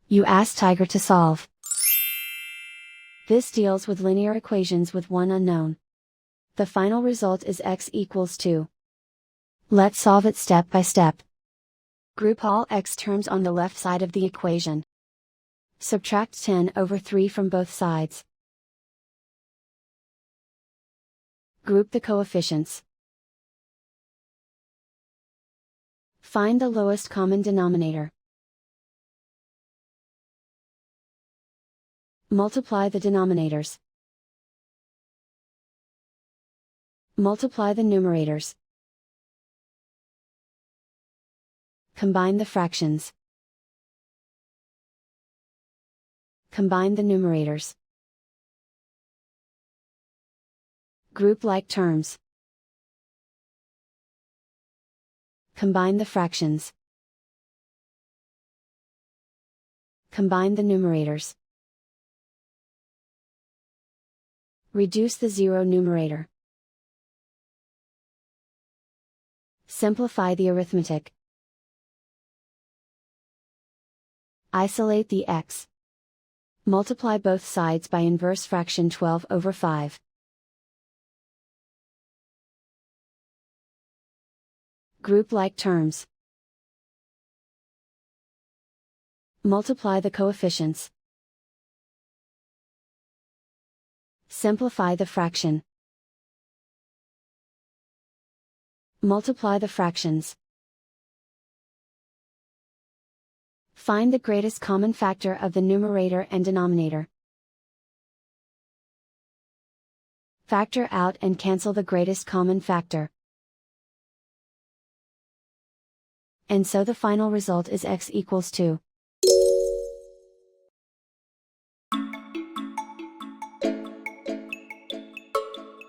You ask Tiger to solve. This deals with linear equations with one unknown. The final result is x equals 2. Let's solve it step by step. Group all x terms on the left side of the equation. Subtract 10/3 from both sides. Group the coefficients. Find the lowest common denominator. Multiply the denominators. Multiply the numerators. Combine the fractions. Combine the numerators. Group like terms. Combine the fractions. Combine the numerators. Reduce the zero numerator. Simplify the arithmetic. Isolate the x. Multiply both sides by inverse fraction 12/5. Group like terms. Multiply the coefficients. Simplify the fraction. Multiply the fractions. Find the greatest common factor of the numerator and denominator. Factor out and cancel the greatest common factor. And so the final result is x equals 2.